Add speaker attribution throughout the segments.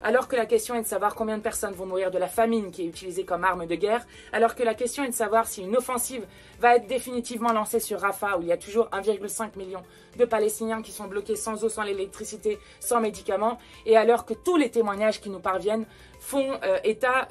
Speaker 1: Alors que la question est de savoir combien de personnes vont mourir de la famine qui est utilisée comme arme de guerre, alors que la question est de savoir si une offensive va être définitivement lancée sur Rafah, où il y a toujours 1,5 million de Palestiniens qui sont bloqués sans eau, sans électricité, sans médicaments, et alors que tous les témoignages qui nous parviennent font état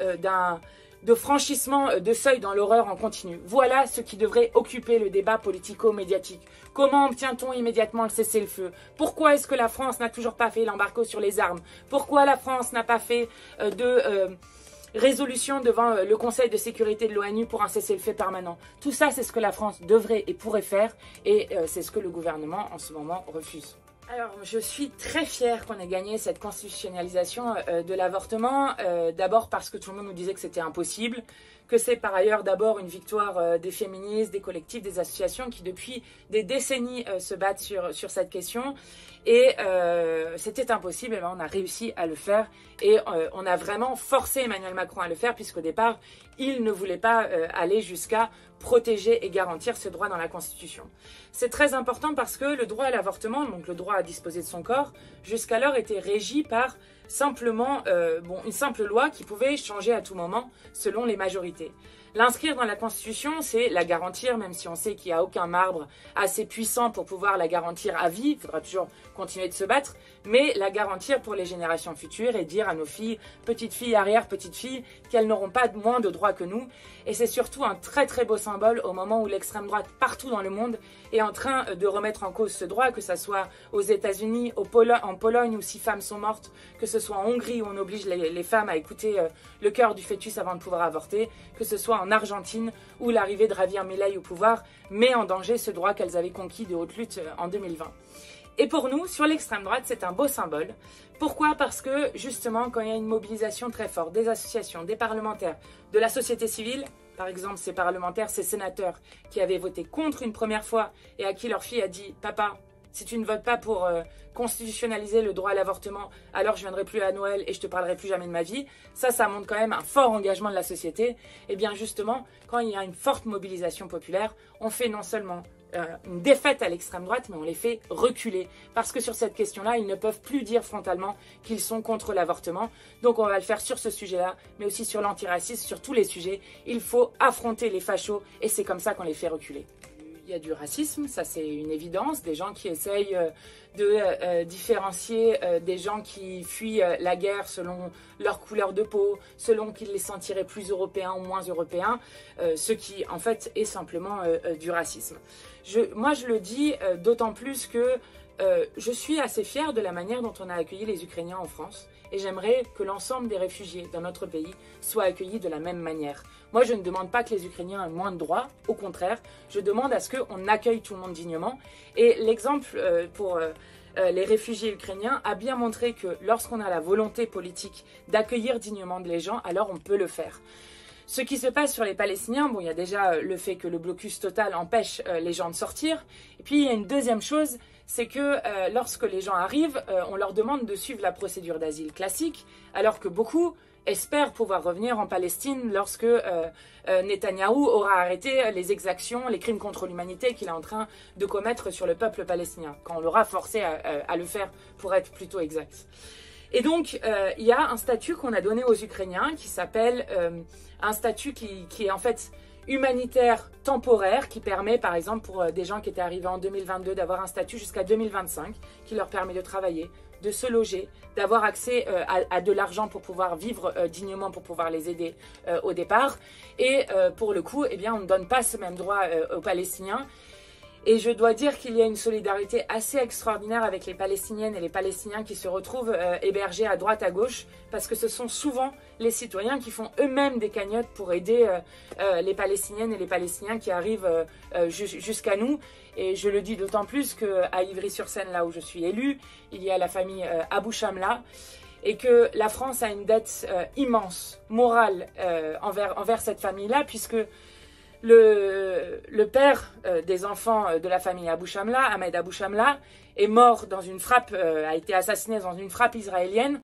Speaker 1: de franchissement de seuil dans l'horreur en continu. Voilà ce qui devrait occuper le débat politico-médiatique. Comment obtient-on immédiatement le cessez-le-feu? Pourquoi est-ce que la France n'a toujours pas fait l'embargo sur les armes? Pourquoi la France n'a pas fait de résolution devant le Conseil de sécurité de l'ONU pour un cessez-le-feu permanent? Tout ça, c'est ce que la France devrait et pourrait faire, et c'est ce que le gouvernement en ce moment refuse. Alors, je suis très fière qu'on ait gagné cette constitutionnalisation de l'avortement, d'abord parce que tout le monde nous disait que c'était impossible, que c'est par ailleurs d'abord une victoire des féministes, des collectifs, des associations qui depuis des décennies se battent sur cette question, et c'était impossible, et bien on a réussi à le faire, et on a vraiment forcé Emmanuel Macron à le faire, puisqu'au départ, il ne voulait pas aller jusqu'à protéger et garantir ce droit dans la Constitution. C'est très important parce que le droit à l'avortement, donc le droit à disposer de son corps, jusqu'alors était régi par simplement une simple loi qui pouvait changer à tout moment selon les majorités. L'inscrire dans la Constitution, c'est la garantir, même si on sait qu'il n'y a aucun marbre assez puissant pour pouvoir la garantir à vie. Il faudra toujours continuer de se battre, mais la garantir pour les générations futures et dire à nos filles, petites filles, arrière-petites filles, qu'elles n'auront pas moins de droits que nous. Et c'est surtout un très très beau symbole au moment où l'extrême droite partout dans le monde est en train de remettre en cause ce droit, que ce soit aux États-Unis, en Pologne où 6 femmes sont mortes, que ce soit en Hongrie où on oblige les femmes à écouter le cœur du fœtus avant de pouvoir avorter, que ce soit en Argentine où l'arrivée de Javier Milei au pouvoir met en danger ce droit qu'elles avaient conquis de haute lutte en 2020. Et pour nous, sur l'extrême droite, c'est un beau symbole. Pourquoi? Parce que, justement, quand il y a une mobilisation très forte des associations, des parlementaires, de la société civile, par exemple ces parlementaires, ces sénateurs qui avaient voté contre une première fois et à qui leur fille a dit « Papa, si tu ne votes pas pour constitutionnaliser le droit à l'avortement, alors je ne viendrai plus à Noël et je te parlerai plus jamais de ma vie », ça montre quand même un fort engagement de la société. Et bien justement, quand il y a une forte mobilisation populaire, on fait non seulement une défaite à l'extrême droite, mais on les fait reculer. Parce que sur cette question-là, ils ne peuvent plus dire frontalement qu'ils sont contre l'avortement. Donc on va le faire sur ce sujet-là, mais aussi sur l'antiracisme, sur tous les sujets. Il faut affronter les fachos et c'est comme ça qu'on les fait reculer. Il y a du racisme, ça c'est une évidence, des gens qui essayent de différencier des gens qui fuient la guerre selon leur couleur de peau, selon qu'ils les sentiraient plus européens ou moins européens, ce qui en fait est simplement du racisme. Moi je le dis d'autant plus que je suis assez fière de la manière dont on a accueilli les Ukrainiens en France et j'aimerais que l'ensemble des réfugiés dans notre pays soient accueillis de la même manière. Moi, je ne demande pas que les Ukrainiens aient moins de droits, au contraire, je demande à ce qu'on accueille tout le monde dignement. Et l'exemple pour les réfugiés ukrainiens a bien montré que lorsqu'on a la volonté politique d'accueillir dignement les gens, alors on peut le faire. Ce qui se passe sur les Palestiniens, bon, il y a déjà le fait que le blocus total empêche les gens de sortir. Et puis, il y a une deuxième chose, c'est que lorsque les gens arrivent, on leur demande de suivre la procédure d'asile classique, alors que beaucoup espèrent pouvoir revenir en Palestine lorsque Netanyahou aura arrêté les exactions, les crimes contre l'humanité qu'il est en train de commettre sur le peuple palestinien, quand on l'aura forcé à le faire, pour être plutôt exact. Et donc, il y a un statut qu'on a donné aux Ukrainiens qui s'appelle un statut qui est en fait humanitaire temporaire, qui permet par exemple pour des gens qui étaient arrivés en 2022 d'avoir un statut jusqu'à 2025, qui leur permet de travailler, de se loger, d'avoir accès à de l'argent pour pouvoir vivre dignement, pour pouvoir les aider au départ. Et pour le coup, eh bien, on ne donne pas ce même droit aux Palestiniens. Et je dois dire qu'il y a une solidarité assez extraordinaire avec les Palestiniennes et les Palestiniens qui se retrouvent hébergés à droite, à gauche, parce que ce sont souvent les citoyens qui font eux-mêmes des cagnottes pour aider les Palestiniennes et les Palestiniens qui arrivent jusqu'à nous. Et je le dis d'autant plus qu'à Ivry-sur-Seine, là où je suis élue, il y a la famille Abou Shamla, et que la France a une dette immense, morale, envers cette famille-là, puisque le père des enfants de la famille Abou Shamla, Ahmed Abou Shamla, est mort dans une frappe, a été assassiné dans une frappe israélienne